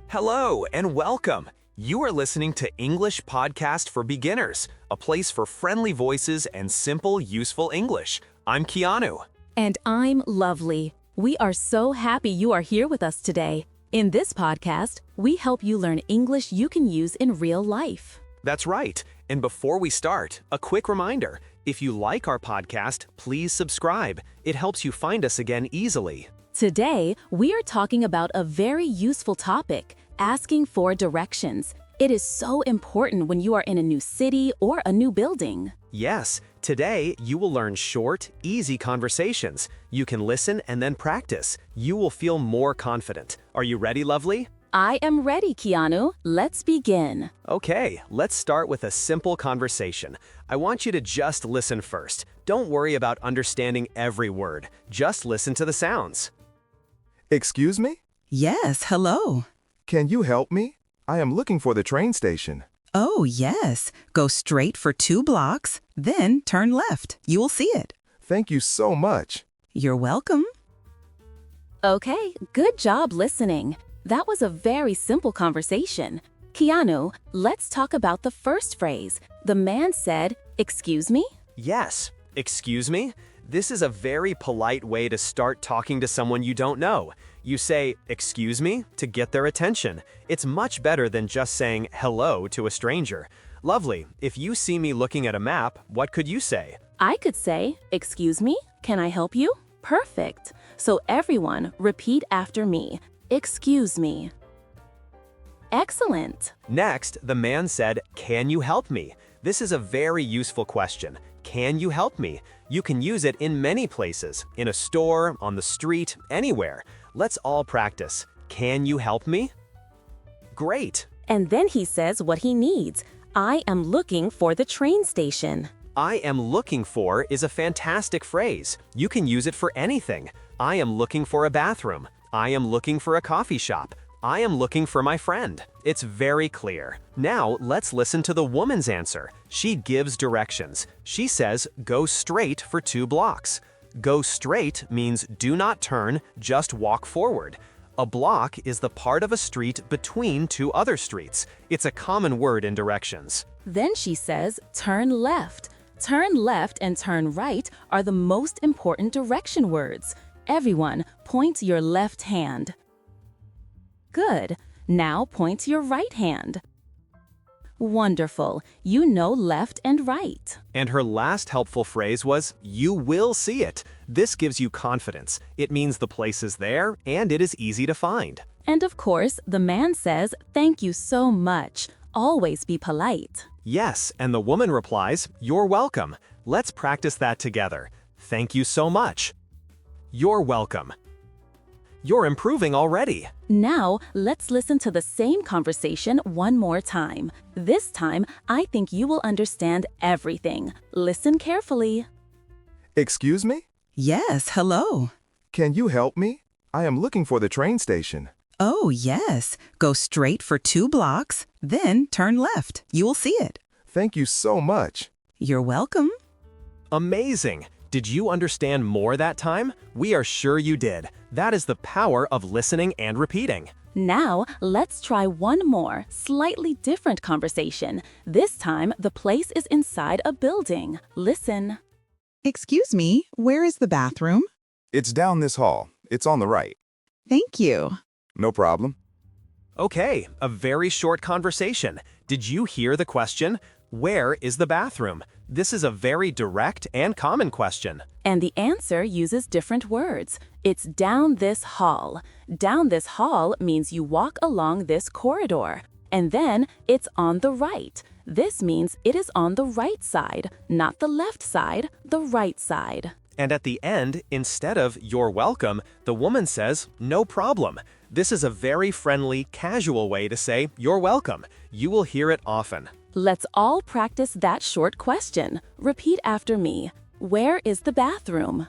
Hello and welcome. You are listening to English Podcast for Beginners, a place for friendly voices and simple, useful English. I'm Keanu. And I'm Lovely. We are so happy you are here with us today. In this podcast, we help you learn English you can use in real life. That's right. And before we start, a quick reminder. If you like our podcast, please subscribe. It helps you find us again easily. Today, we are talking about a very useful topic, asking for directions. It is so important when you are in a new city or a new building. Yes, today you will learn short, easy conversations. You can listen and then practice. You will feel more confident. Are you ready, Lovely? I am ready, Keanu. Let's begin. Okay, let's start with a simple conversation. I want you to just listen first. Don't worry about understanding every word. Just listen to the sounds. Excuse me? Yes, hello. Can you help me? I am looking for the train station. Oh, yes. Go straight for 2 blocks, then turn left. You will see it. Thank you so much. You're welcome. Okay, good job listening. That was a very simple conversation. Keanu, let's talk about the first phrase. The man said, "Excuse me?" Yes, excuse me? This is a very polite way to start talking to someone you don't know. You say, "Excuse me," to get their attention. It's much better than just saying hello to a stranger. Lovely, if you see me looking at a map, what could you say? I could say, "Excuse me, can I help you?" Perfect. So everyone, repeat after me. Excuse me. Excellent. Next, the man said, "Can you help me?" This is a very useful question. Can you help me? You can use it in many places, in a store, on the street, anywhere. Let's all practice. Can you help me? Great. And then he says what he needs. I am looking for the train station. I am looking for is a fantastic phrase. You can use it for anything. I am looking for a bathroom. I am looking for a coffee shop. I am looking for my friend. It's very clear. Now, let's listen to the woman's answer. She gives directions. She says, go straight for 2 blocks. Go straight means do not turn, just walk forward. A block is the part of a street between 2 other streets. It's a common word in directions. Then she says, turn left. Turn left and turn right are the most important direction words. Everyone, point your left hand. Good. Now point your right hand. Wonderful. You know left and right. And her last helpful phrase was, you will see it. This gives you confidence. It means the place is there and it is easy to find. And of course, the man says, thank you so much. Always be polite. Yes, and the woman replies, you're welcome. Let's practice that together. Thank you so much. You're welcome. You're improving already. Now, let's listen to the same conversation one more time. This time, I think you will understand everything. Listen carefully. Excuse me? Yes, hello. Can you help me? I am looking for the train station. Oh, yes. Go straight for 2 blocks, then turn left. You will see it. Thank you so much. You're welcome. Amazing. Did you understand more that time? We are sure you did. That is the power of listening and repeating. Now, let's try one more, slightly different conversation. This time, the place is inside a building. Listen. Excuse me, where is the bathroom? It's down this hall. It's on the right. Thank you. No problem. Okay, a very short conversation. Did you hear the question? Where is the bathroom? This is a very direct and common question. And the answer uses different words. It's down this hall. Down this hall means you walk along this corridor. And then it's on the right. This means it is on the right side, not the left side, the right side. And at the end, instead of you're welcome, the woman says, no problem. This is a very friendly, casual way to say you're welcome. You will hear it often. Let's all practice that short question. Repeat after me. Where is the bathroom?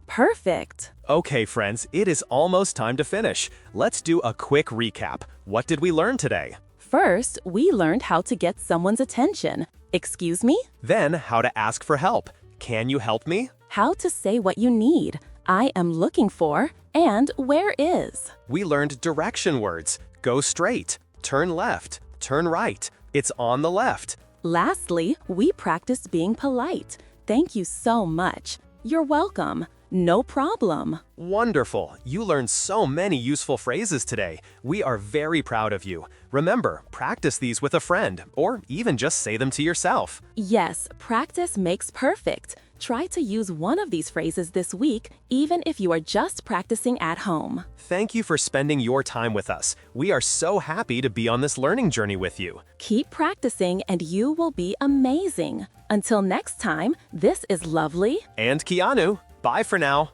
Perfect. Okay, friends, it is almost time to finish. Let's do a quick recap. What did we learn today? First, we learned how to get someone's attention. Excuse me? Then, how to ask for help. Can you help me? How to say what you need. I am looking for, and where is. We learned direction words. Go straight, turn left, turn right. It's on the left. Lastly, we practiced being polite. Thank you so much. You're welcome. No problem. Wonderful. You learned so many useful phrases today. We are very proud of you. Remember, practice these with a friend, or even just say them to yourself. Yes, practice makes perfect. Try to use one of these phrases this week, even if you are just practicing at home. Thank you for spending your time with us. We are so happy to be on this learning journey with you. Keep practicing and you will be amazing. Until next time, this is Lovely And Keanu, bye for now.